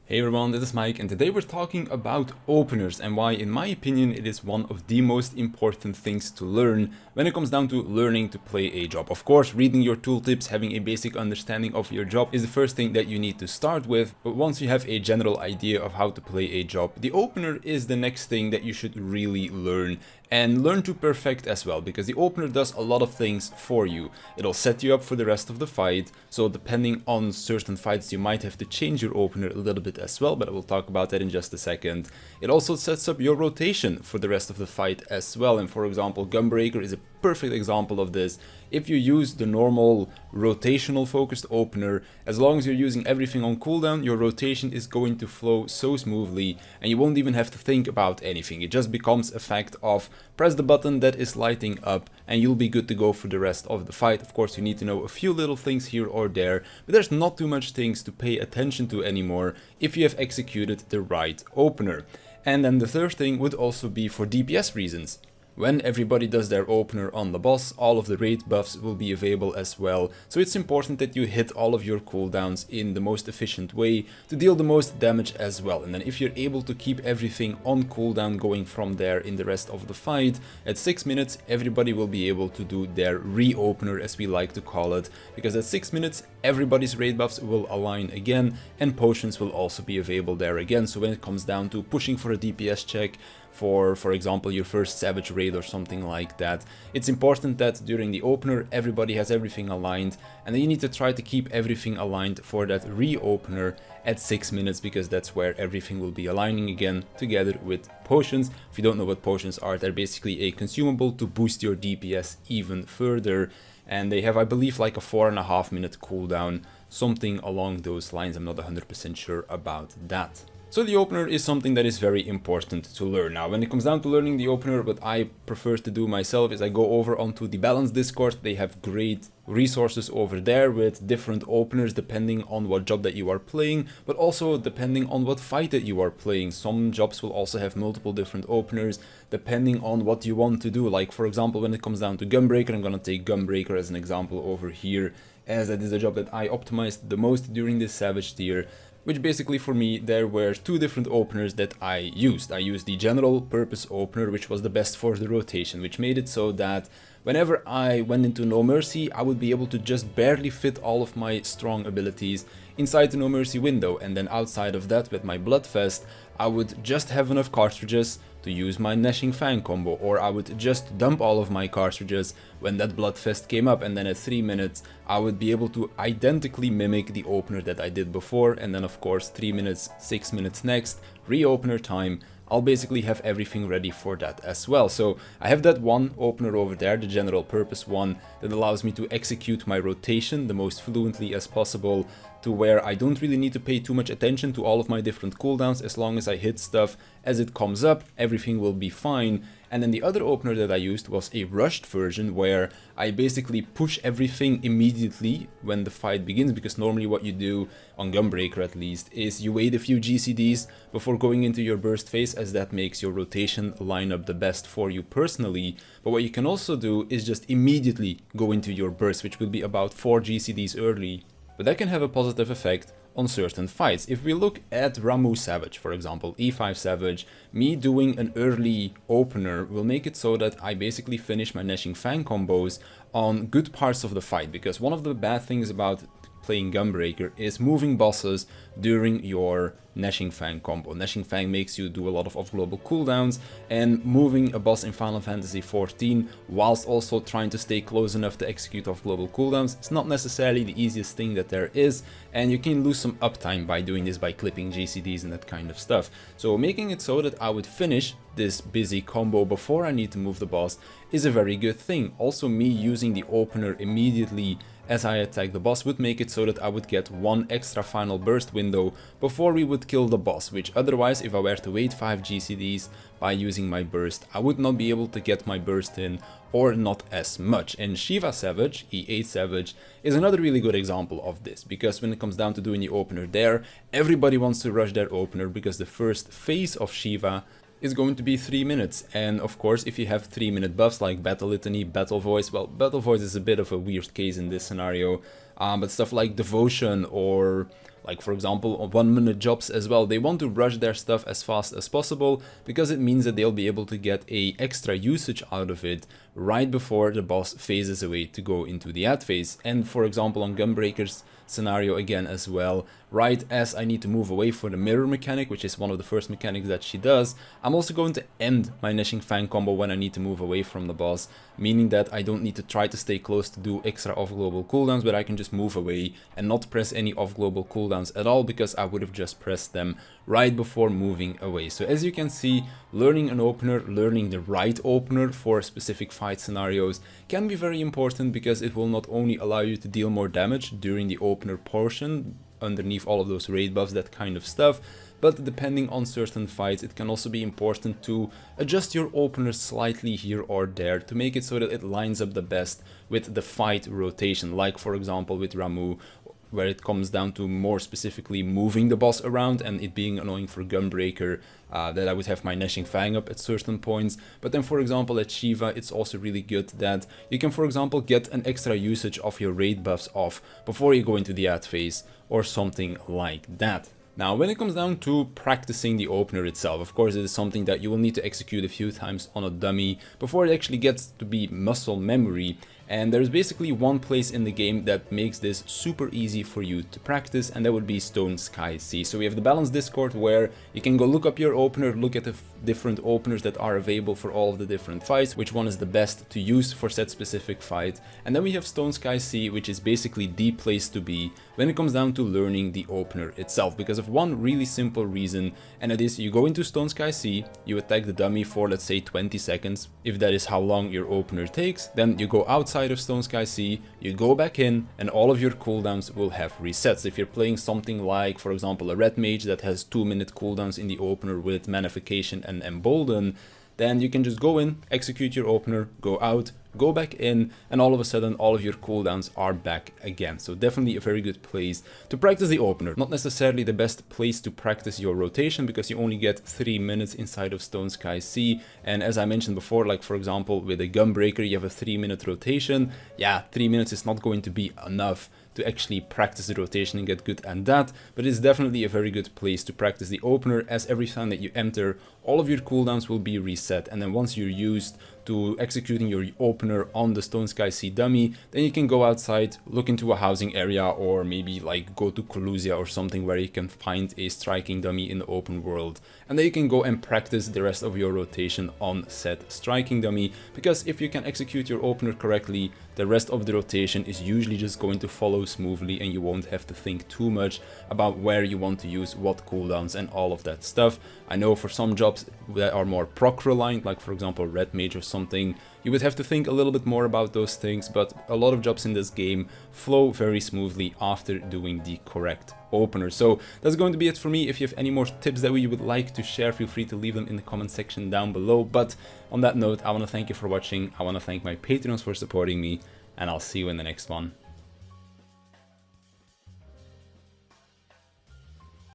Hey everyone, this is Mike, and today we're talking about openers and why, in my opinion, it is one of the most important things to learn when it comes down to learning to play a job. Of course, reading your tooltips, having a basic understanding of your job is the first thing that you need to start with, but once you have a general idea of how to play a job, the opener is the next thing that you should really learn and learn to perfect as well, because the opener does a lot of things for you. It'll set you up for the rest of the fight, so depending on certain fights you might have to change your opener a little bit as well, but I will talk about that in just a second. It also sets up your rotation for the rest of the fight as well, and for example, Gunbreaker is a perfect example of this. If you use the normal rotational focused opener, as long as you're using everything on cooldown, your rotation is going to flow so smoothly and you won't even have to think about anything. It just becomes a fact of press the button that is lighting up and you'll be good to go for the rest of the fight. Of course, you need to know a few little things here or there, but there's not too much things to pay attention to anymore if you have executed the right opener. And then the third thing would also be for DPS reasons. When everybody does their opener on the boss, all of the raid buffs will be available as well, so it's important that you hit all of your cooldowns in the most efficient way to deal the most damage as well. And then if you're able to keep everything on cooldown going from there in the rest of the fight, at 6 minutes everybody will be able to do their re-opener, as we like to call it, because at 6 minutes everybody's raid buffs will align again and potions will also be available there again. So when it comes down to pushing for a DPS check, for example your first Savage raid or something like that, it's important that during the opener everybody has everything aligned, and then you need to try to keep everything aligned for that re-opener at 6 minutes, because that's where everything will be aligning again together with potions. If you don't know what potions are, they're basically a consumable to boost your DPS even further, and they have, I believe, like a 4.5 minute cooldown, something along those lines. I'm not 100% sure about that. So the opener is something that is very important to learn. Now, when it comes down to learning the opener, what I prefer to do myself is I go over onto the Balance Discord. They have great resources over there with different openers depending on what job that you are playing, but also depending on what fight that you are playing. Some jobs will also have multiple different openers depending on what you want to do. Like for example, when it comes down to Gunbreaker, I'm gonna take Gunbreaker as an example over here, as that is a job that I optimized the most during this Savage tier. Which basically for me, there were two different openers that I used. I used the general purpose opener, which was the best for the rotation, which made it so that whenever I went into No Mercy, I would be able to just barely fit all of my strong abilities inside the No Mercy window, and then outside of that with my Bloodfest, I would just have enough cartridges to use my Gnashing Fang combo, or I would just dump all of my cartridges when that Bloodfest came up, and then at 3 minutes I would be able to identically mimic the opener that I did before, and then of course 3 minutes, 6 minutes next, re-opener time, I'll basically have everything ready for that as well. So I have that one opener over there, the general purpose one, that allows me to execute my rotation the most fluently as possible, to where I don't really need to pay too much attention to all of my different cooldowns. As long as I hit stuff as it comes up, everything will be fine. And then the other opener that I used was a rushed version, where I basically push everything immediately when the fight begins, because normally what you do, on Gunbreaker at least, is you wait a few GCDs before going into your burst phase, as that makes your rotation line up the best for you personally. But what you can also do is just immediately go into your burst, which will be about 4 GCDs early. But that can have a positive effect on certain fights. If we look at Ramuh Savage, for example, E5 Savage, me doing an early opener will make it so that I basically finish my Gnashing Fang combos on good parts of the fight, because one of the bad things about playing Gunbreaker is moving bosses during your Gnashing Fang combo. Gnashing Fang makes you do a lot of off-global cooldowns, and moving a boss in Final Fantasy XIV whilst also trying to stay close enough to execute off-global cooldowns is not necessarily the easiest thing that there is, and you can lose some uptime by doing this, by clipping GCDs and that kind of stuff. So making it so that I would finish this busy combo before I need to move the boss is a very good thing. Also, me using the opener immediately as I attack the boss would make it so that I would get one extra final burst window before we would kill the boss, which otherwise, if I were to wait 5 GCDs by using my burst, I would not be able to get my burst in, or not as much. And Shiva Savage, E8 Savage, is another really good example of this, because when it comes down to doing the opener there, everybody wants to rush their opener, because the first phase of Shiva is going to be 3 minutes, and of course if you have 3-minute buffs like Battle Litany, Battle Voice, well, Battle Voice is a bit of a weird case in this scenario, but stuff like Devotion or like for example 1-minute jobs as well. They want to rush their stuff as fast as possible because it means that they'll be able to get a extra usage out of it right before the boss phases away to go into the ad phase. And for example on Gunbreaker's scenario again as well, right as I need to move away for the mirror mechanic, which is one of the first mechanics that she does, I'm also going to end my Gnashing Fang combo when I need to move away from the boss, meaning that I don't need to try to stay close to do extra off global cooldowns, but I can just move away and not press any off global cooldowns at all because I would have just pressed them right before moving away. So as you can see, learning an opener, learning the right opener for specific fight scenarios can be very important because it will not only allow you to deal more damage during the opener portion, underneath all of those raid buffs, that kind of stuff, but depending on certain fights, it can also be important to adjust your opener slightly here or there to make it so that it lines up the best with the fight rotation, like for example with Ramuh, where it comes down to more specifically moving the boss around and it being annoying for Gunbreaker, that I would have my Gnashing Fang up at certain points. But then for example at Shiva, it's also really good that you can for example get an extra usage of your raid buffs off before you go into the ad phase or something like that. Now, when it comes down to practicing the opener itself, of course, it is something that you will need to execute a few times on a dummy before it actually gets to be muscle memory. And there's basically one place in the game that makes this super easy for you to practice, and that would be Stone Sky Sea. So we have the Balance Discord where you can go look up your opener, look at the different openers that are available for all of the different fights, which one is the best to use for said specific fight. And then we have Stone Sky Sea, which is basically the place to be when it comes down to learning the opener itself, because of one really simple reason, and it is you go into Stone Sky Sea, you attack the dummy for let's say 20 seconds, if that is how long your opener takes, then you go outside of Stone Sky Sea, you go back in, and all of your cooldowns will have resets. If you're playing something like, for example, a Red Mage that has 2-minute cooldowns in the opener with Manification and Embolden, then you can just go in, execute your opener, go out, go back in, and all of a sudden all of your cooldowns are back again. So definitely a very good place to practice the opener. Not necessarily the best place to practice your rotation because you only get 3 minutes inside of Stone Sky Sea, and as I mentioned before, like for example with a Gunbreaker you have a 3-minute rotation. Yeah, 3 minutes is not going to be enough to actually practice the rotation and get good at that, but it's definitely a very good place to practice the opener, as every time that you enter, all of your cooldowns will be reset, and then once you're used to executing your opener on the Stone Sky Sea dummy, then you can go outside, look into a housing area, or maybe like go to Colusia or something where you can find a striking dummy in the open world, and then you can go and practice the rest of your rotation on said striking dummy, because if you can execute your opener correctly, the rest of the rotation is usually just going to follow smoothly and you won't have to think too much about where you want to use what cooldowns and all of that stuff. I know for some jobs that are more proc reliant, like for example Red Mage or something, you would have to think a little bit more about those things, but a lot of jobs in this game flow very smoothly after doing the correct opener. So that's going to be it for me. If you have any more tips that you would like to share, feel free to leave them in the comment section down below. But on that note, I want to thank you for watching, I want to thank my Patreons for supporting me, and I'll see you in the next one.